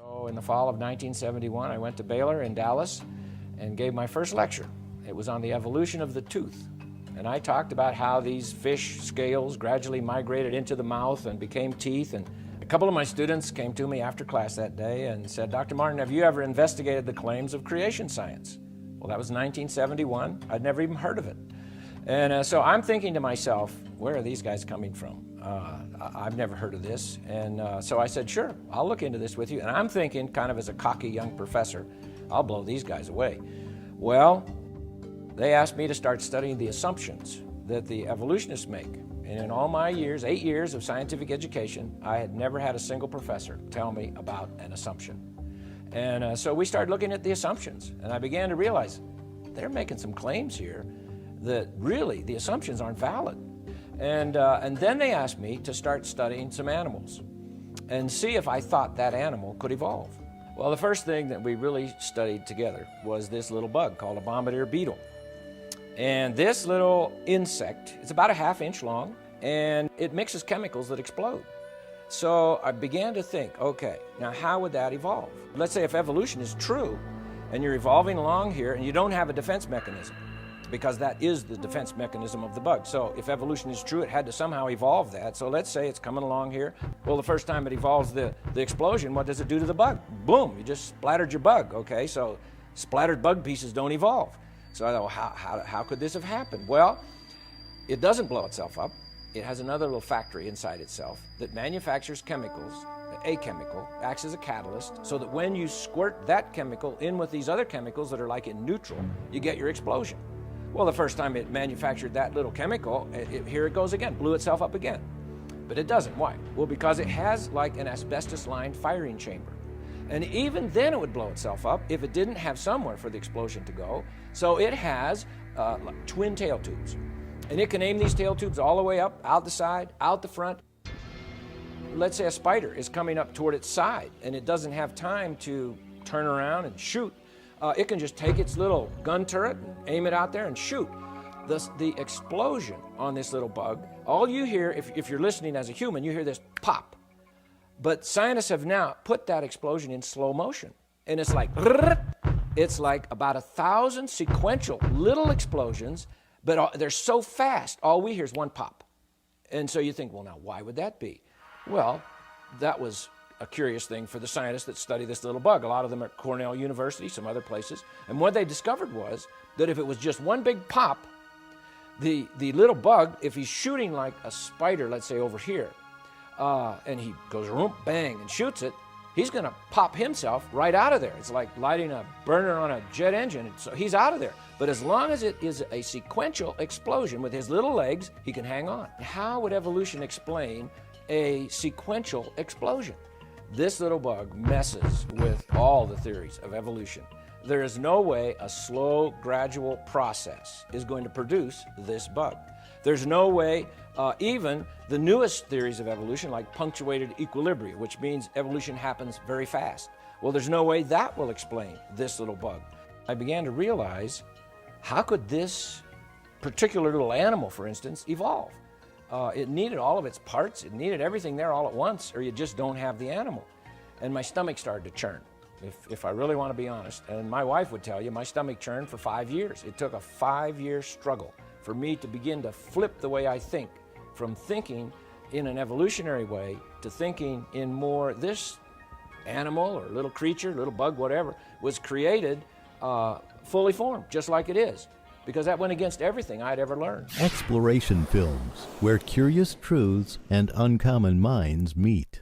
So in the fall of 1971, I went to Baylor in Dallas and gave my first lecture. It was on the evolution of the tooth. And I talked about how these fish scales gradually migrated into the mouth and became teeth. And a couple of my students came to me after class that day and said, "Dr. Martin, have you ever investigated the claims of creation science?" Well, that was 1971. I'd never even heard of it. And so I'm thinking to myself, where are these guys coming from? I've never heard of this. And so I said, sure, I'll look into this with you. And I'm thinking, kind of as a cocky young professor, I'll blow these guys away. Well, they asked me to start studying the assumptions that the evolutionists make. And in all my years, 8 years of scientific education, I had never had a single professor tell me about an assumption. And so we started looking at the assumptions. And I began to realize they're making some claims here that really the assumptions aren't valid. And then they asked me to start studying some animals and see if I thought that animal could evolve. Well, the first thing that we really studied together was this little bug called a Bombardier Beetle. And this little insect, it's about a ½ inch long, and it mixes chemicals that explode. So I began to think, okay, now how would that evolve? Let's say if evolution is true, and you're evolving along here, and you don't have a defense mechanism, because that is the defense mechanism of the bug. So if evolution is true, it had to somehow evolve that. So let's say it's coming along here. Well, the first time it evolves the explosion, what does it do to the bug? Boom, you just splattered your bug, okay? So splattered bug pieces don't evolve. So I thought, well, how could this have happened? Well, it doesn't blow itself up. It has another little factory inside itself that manufactures chemicals. A chemical acts as a catalyst so that when you squirt that chemical in with these other chemicals that are like in neutral, you get your explosion. Well, the first time it manufactured that little chemical, here it goes again, blew itself up again. But it doesn't. Why? Well, because it has like an asbestos-lined firing chamber. And even then it would blow itself up if it didn't have somewhere for the explosion to go. So it has like twin tail tubes. And it can aim these tail tubes all the way up, out the side, out the front. Let's say a spider is coming up toward its side and it doesn't have time to turn around and shoot. It can just take its little gun turret and aim it out there and shoot. The explosion on this little bug, all you hear, if you're listening as a human, you hear this pop. But scientists have now put that explosion in slow motion. And it's like about 1,000 sequential little explosions, but they're so fast, all we hear is one pop. And so you think, well, now, why would that be? Well, that was a curious thing for the scientists that study this little bug. A lot of them at Cornell University, some other places. And what they discovered was that if it was just one big pop, the little bug, if he's shooting like a spider, let's say over here, and he goes room, bang, and shoots it, he's going to pop himself right out of there. It's like lighting a burner on a jet engine. So he's out of there. But as long as it is a sequential explosion with his little legs, he can hang on. How would evolution explain a sequential explosion? This little bug messes with all the theories of evolution. There is no way a slow, gradual process is going to produce this bug. There's no way even the newest theories of evolution, like punctuated equilibria, which means evolution happens very fast. Well, there's no way that will explain this little bug. I began to realize, how could this particular little animal, for instance, evolve? It needed all of its parts. It needed everything there all at once, or you just don't have the animal. And my stomach started to churn, if I really want to be honest. And my wife would tell you, my stomach churned for 5 years. It took a 5-year struggle for me to begin to flip the way I think, from thinking in an evolutionary way to thinking in more this animal or little creature, little bug, whatever, was created fully formed, just like it is. Because that went against everything I'd ever learned. Exploration films, where curious truths and uncommon minds meet.